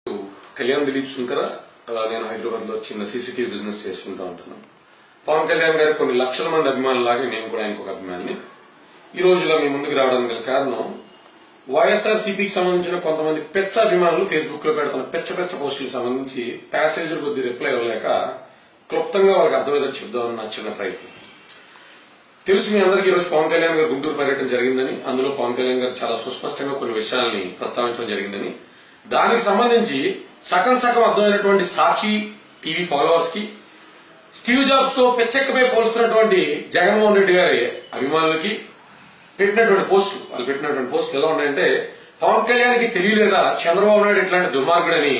కళ్యాణ్ దిలీప్ శంకర నేను హైదరాబాద్ లో చిన్న సీసీటీవీ బిజినెస్ చేసుకుంటూ ఉంటాను. పవన్ కళ్యాణ్ గారి కొన్ని లక్షల మంది అభిమానులాగా నేను కూడా ఆయనకు ఒక అభిమాని. ఈ రోజులో మీ ముందుకు రావడానికి గల కారణం వైఎస్ఆర్సీపీకి సంబంధించిన కొంతమంది పెచ్చ అభిమానులు ఫేస్బుక్ లో పెడుతున్న పెచ్చ పోస్టులకు సంబంధించి ప్యాసేజ్ కొద్ది రిప్లై ఇవ్వలేక క్లుప్తంగా వాళ్ళకి అర్థమయ్యేది చెప్దామని నా చిన్న ప్రయత్నం. తెలుసు మీ అందరికీ ఈరోజు పవన్ కళ్యాణ్ గారు గుంటూరు పర్యటన జరిగిందని, అందులో పవన్ కళ్యాణ్ గారు చాలా సుస్పష్టంగా కొన్ని విషయాల్ని ప్రస్తావించడం జరిగిందని, దానికి సంబంధించి సగం అర్థమైనటువంటి సాక్షి టీవీ ఫాలోవర్స్ కి, స్టీవ్ జాబ్స్ తో పెచ్చెక్కపై పోల్స్తున్నటువంటి జగన్మోహన్ రెడ్డి గారి అభిమానులకి పెట్టినటువంటి పోస్టులు ఎలా ఉన్నాయంటే, పవన్ కళ్యాణ్ కి తెలియలేదా చంద్రబాబు నాయుడు ఇట్లాంటి దుర్మార్గుడని,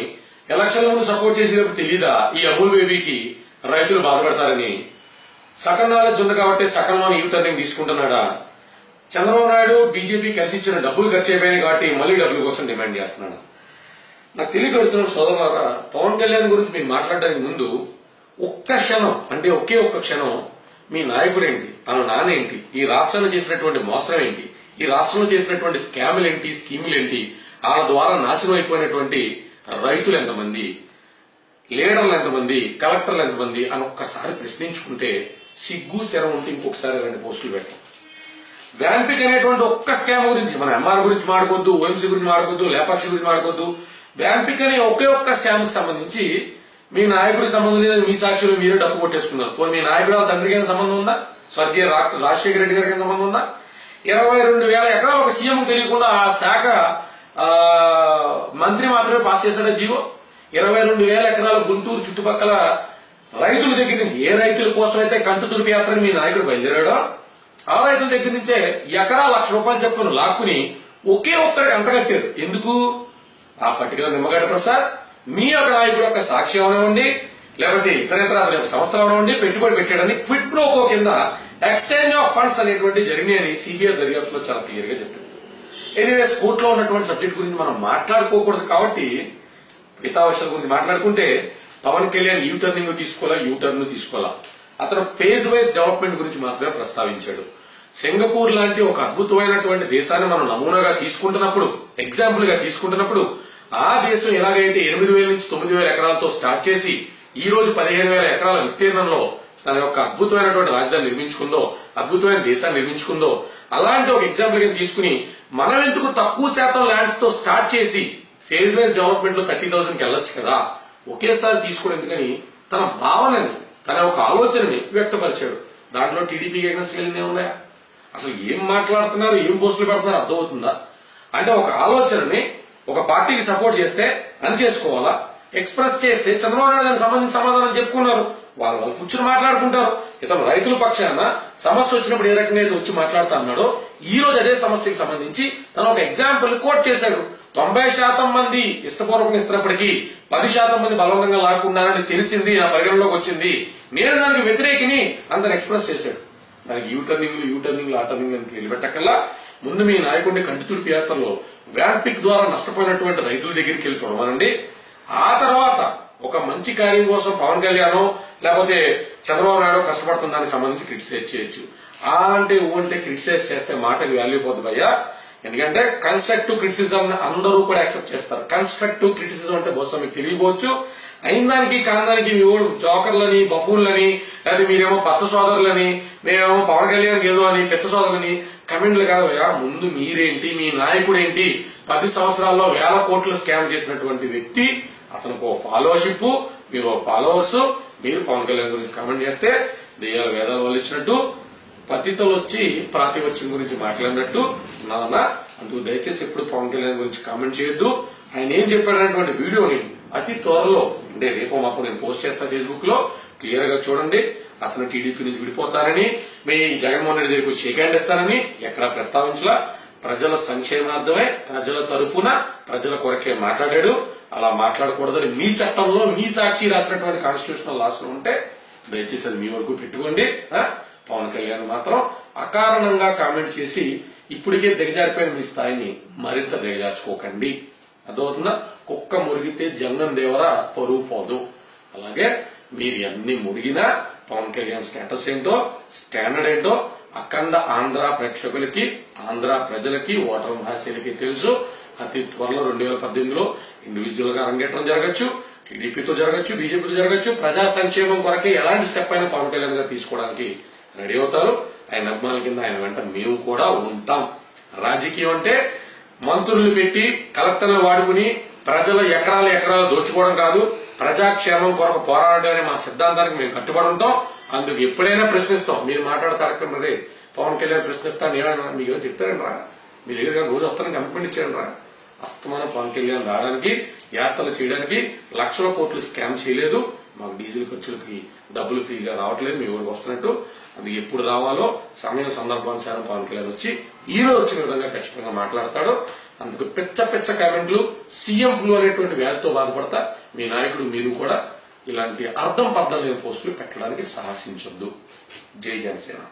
ఎలక్షన్లను సపోర్ట్ చేసేటప్పుడు తెలియదా ఈ అమూల్ బేబీకి రైతులు బాధపడతారని, సగం నాలెడ్జ్ ఉంది కాబట్టి సగంలోని యూ టర్నింగ్ తీసుకుంటున్నాడా, చంద్రబాబు నాయుడు బీజేపీ కలిసి ఇచ్చిన డబ్బులు ఖర్చు అయిపోయాయి కాబట్టి మళ్లీ డబ్బుల కోసం డిమాండ్ చేస్తున్నాడు. నాకు తెలియగలుగుతున్న సోదరులారా, పవన్ కళ్యాణ్ గురించి మీరు మాట్లాడడానికి ముందు ఒక్క క్షణం, అంటే ఒకే ఒక్క క్షణం మీ నాయకుడు ఏంటి, ఆయన నానేంటి, ఈ రాష్ట్రంలో చేసినటువంటి మోసం ఏంటి, ఈ రాష్ట్రంలో చేసినటువంటి స్కాములు ఏంటి, స్కీములు ఏంటి, వాళ్ళ ద్వారా నాశనం అయిపోయినటువంటి రైతులు ఎంతమంది, లీడర్లు ఎంతమంది, కలెక్టర్లు ఎంతమంది అని ఒక్కసారి ప్రశ్నించుకుంటే సిగ్గు శరం ఉంటే ఇంకొకసారి 2 పోస్టులు పెట్టాం. వ్యాంపిక్ అనేటువంటి ఒక్క స్కామ్ గురించి, మన ఎంఆర్ గురించి మాడుకోవద్దు, ఓఎంసీ గురించి మాడుకోవద్దు, లేపాక్షి గురించి మాడుకోవద్దు, వ్యాంపిక్ అనే ఒకే ఒక్క స్కామ్ కి సంబంధించి మీ నాయకుడికి సంబంధం లేదని మీ సాక్షులు మీరే డప్పు కొట్టేసుకున్నారు. పోనీ మీ నాయకుడు వాళ్ళ తండ్రికి ఏమైనా సంబంధం ఉందా, స్వర్గీయ రాజశేఖర రెడ్డి గారికి సంబంధం ఉందా? 22,000 ఎకరాలు ఒక సీఎం తెలియకుండా ఆ శాఖ మంత్రి మాత్రమే పాస్ చేశాడు జీవో. 22,000 ఎకరాల గుంటూరు చుట్టుపక్కల రైతుల దగ్గర నుంచి, ఏ రైతుల కోసం అయితే కంటు తుడిపి యాత్రని మీ నాయకుడు బయలుదేరాడో ఆ రైతుల దగ్గర నుంచే ఎకరా ₹1,00,000 చెప్పును లాక్కుని ఒకే ఒక్కడికి అంటగట్టారు. ఎందుకు? ఆ పర్టికులర్ నిమ్మగడ్డ ప్రసాద్ మీ యొక్క నాయకుడు యొక్క సాక్ష్యం అవనివ్వండి, లేకపోతే ఇతర సంస్థలు అవనివ్వండి, పెట్టుబడి పెట్టాడని క్విట్ ప్రోకో కింద ఎక్స్చేంజ్ ఆఫ్ ఫండ్స్ అనేటువంటి జరిగినాయని సిబిఐ దర్యాప్తులో చాలా క్లియర్ గా చెప్పింది. ఎనీవేస్ కోర్టులో ఉన్నటువంటి సబ్జెక్ట్ గురించి మనం మాట్లాడుకోకూడదు కాబట్టి మిగతా విషయాల గురించి మాట్లాడుకుంటే, పవన్ కళ్యాణ్ యూ టర్నింగ్ తీసుకోవాలా, అతను ఫేజ్ వైజ్ డెవలప్మెంట్ గురించి మాత్రమే ప్రస్తావించాడు. సింగపూర్ లాంటి ఒక అద్భుతమైనటువంటి దేశాన్ని మనం నమూనాగా తీసుకుంటున్నప్పుడు, ఎగ్జాంపుల్ గా తీసుకుంటున్నప్పుడు, ఆ దేశం ఎలాగైతే 8,000 నుంచి 9,000 ఎకరాలతో స్టార్ట్ చేసి ఈ రోజు 15,000 ఎకరాల విస్తీర్ణంలో తన యొక్క అద్భుతమైనటువంటి రాజధాని నిర్మించుకుందో, అద్భుతమైన దేశాన్ని నిర్మించుకుందో, అలాంటి ఒక ఎగ్జాంపుల్ గా తీసుకుని మనం ఎందుకు తక్కువ శాతం ల్యాండ్స్ తో స్టార్ట్ చేసి ఫేజ్ వైజ్ డెవలప్మెంట్ లో 30,000కి వెళ్ళొచ్చు కదా, ఒకేసారి తీసుకోవడం ఎందుకని తన భావనని, తన ఒక ఆలోచనని వ్యక్తపరిచాడు. దాంట్లో టీడీపీకి ఎగ్నెస్ట్ వెళ్ళింది ఏమున్నాయా? అసలు ఏం మాట్లాడుతున్నారు, ఏం పోస్టులు పెడుతున్నారు అర్థమవుతుందా? అంటే ఒక ఆలోచనని ఒక పార్టీకి సపోర్ట్ చేస్తే అని చేసుకోవాలా, ఎక్స్ప్రెస్ చేస్తే చంద్రబాబు నాయుడు దానికి సంబంధించి సమాధానం చెప్పుకున్నారు, వాళ్ళు కూర్చుని మాట్లాడుకుంటారు. ఇతను రైతుల పక్షాన సమస్య వచ్చినప్పుడు ఏ రకంగా అయితే వచ్చి మాట్లాడుతా అన్నాడో, ఈ రోజు అదే సమస్యకి సంబంధించి తను ఒక ఎగ్జాంపుల్ కోట్ చేశాడు. 90% మంది ఇష్టపూర్వకంగా ఇస్తున్నప్పటికీ 10% మంది బలవంతంగా లాక్కున్నారని తెలిసింది, నా పరిగణలోకి వచ్చింది, నేను దానికి వ్యతిరేకిని అందరు ఎక్స్ప్రెస్ చేశాడు. దానికి యూ టర్నింగ్ ఆ టర్నింగ్ అని నిలబెట్టకల్లా ముందు మీ నాయకుడిని కంటి తుడిపి యాత్రలో వ్యాంపిక్ ద్వారా నష్టపోయినటువంటి రైతుల దగ్గరికి వెళ్ళి చూడమనండి. ఆ తర్వాత ఒక మంచి కార్యం కోసం పవన్ కళ్యాణ్ లేకపోతే చంద్రబాబు నాయుడు కష్టపడుతున్న దానికి సంబంధించి క్రిటిసైజ్ చేయొచ్చు. అంటే క్రిటిసైజ్ చేస్తే మాటకి వాల్యూ పోతుంది భయ్యా. ఎందుకంటే కన్స్ట్రక్టివ్ క్రిటిసిజం అందరూ కూడా యాక్సెప్ట్ చేస్తారు. కన్స్ట్రక్టివ్ క్రిటిసిజం అంటే బహుశా మీకు తెలియకపోవచ్చు, అయిన దానికి కాందానికి మీ ఓడు జోకర్లని, బఫూన్లని, లేదా మీరేమో పచ్చ సోదరులని, మేమేమో పవన్ కళ్యాణ్ ఏదో అని పెద్ద సోదరులని కమెంట్లు కాదు. ముందు మీరేంటి, మీ నాయకుడు ఏంటి, 10 సంవత్సరాల్లో 1,000 కోట్లు స్కామ్ చేసినటువంటి వ్యక్తి, అతనికి ఓ ఫాలోషిప్, మీరు ఓ ఫాలోవర్స్, మీరు పవన్ కళ్యాణ్ గురించి కామెంట్ చేస్తే దెయ్యాలు వేదాలు వాళ్ళు ఇచ్చినట్టు, పతితలు వచ్చి ప్రాతిపత్యం గురించి మాట్లాడినట్టు నాన్న. అందుకు దయచేసి ఎప్పుడు పవన్ కళ్యాణ్ గురించి కామెంట్ చేయొద్దు. ఆయన ఏం చెప్పాడనేటువంటి వీడియోని అతి త్వరలో, అంటే రేపో మాకు నేను పోస్ట్ చేస్తా ఫేస్బుక్ లో, క్లియర్ గా చూడండి. అతను టీడీపీ నుంచి విడిపోతారని, మీ జగన్మోహన్ రెడ్డి దగ్గరకు షేక్ హ్యాండ్ ఇస్తారని ఎక్కడా ప్రస్తావించలా. ప్రజల సంక్షేమార్థమే, ప్రజల తరపున, ప్రజల కొరకే మాట్లాడాడు. అలా మాట్లాడకూడదని మీ చట్టంలో, మీ సాక్షి రాసినటువంటి కాన్స్టిట్యూషనల్ లాస్ లో ఉంటే దయచేసి అది మీ వరకు పెట్టుకోండి. పవన్ కళ్యాణ్ మాత్రం అకారణంగా కామెంట్ చేసి ఇప్పటికే దిగజారిపోయిన మీ స్థాయిని మరింత దిగజార్చుకోకండి. అదవుతుందా? కుక్క మురిగితే జంగం దేవర పరువు పోదు. అలాగే మీరు ఎన్ని మురిగినా పవన్ కళ్యాణ్ స్టేటస్ ఏంటో, స్టాండర్డ్ ఏంటో అఖండ ఆంధ్ర ప్రేక్షకులకి, ఆంధ్ర ప్రజలకి, ఓటర్ మహాశయులకి తెలుసు. అతి త్వరలో 2018లో ఇండివిజువల్ గా అరంగేట్రం జరగచ్చు, టీడీపీతో జరగచ్చు, బీజేపీతో జరగచ్చు. ప్రజా సంక్షేమం కొరకే ఎలాంటి స్టెప్ అయినా పవన్ కళ్యాణ్ గారు తీసుకోవడానికి రెడీ అవుతారు. ఆయన అభిమానుల కింద ఆయన వెంట మేము కూడా ఉంటాం. రాజకీయం అంటే మంత్రులు పెట్టి కలెక్టర్లు వాడుకుని ప్రజల ఎకరాలు దోచుకోవడం కాదు, ప్రజాక్షేమం కొరకు పోరాడనే మా సిద్ధాంతానికి మేము కట్టుబడి ఉంటాం. అందుకు ఎప్పుడైనా ప్రశ్నిస్తాం. మీరు మాట్లాడతారక్కడే పవన్ కళ్యాణ్ ప్రశ్నిస్తాను ఏమైనా మీకు చెప్తారండి రా, మీ దగ్గర రోజు వస్తానని కమిట్మెంట్ ఇచ్చారండి రా. అస్తమానం పవన్ కళ్యాణ్ రావడానికి, యాత్రలు చేయడానికి లక్షల కోట్లు స్కామ్ చేయలేదు. మాకు డీజిల్ ఖర్చులకి డబ్బులు ఫ్రీగా రావట్లేదు, మీ ఊరికి వస్తున్నట్టు. అది ఎప్పుడు రావాలో సమయం సందర్భానుసారం పవన్ కళ్యాణ్ వచ్చి ఈ రోజు వచ్చిన విధంగా ఖచ్చితంగా మాట్లాడతాడు. అందుకు పెచ్చ కామెంట్లు, సీఎం ఫ్లూ అనేటువంటి వ్యాధితో బాధపడతా మీ నాయకుడు మీరు కూడా ఇలాంటి అర్థం పర్థం లేని పోస్టులు పెట్టడానికి సాహసించొద్దు. జై జనసేన.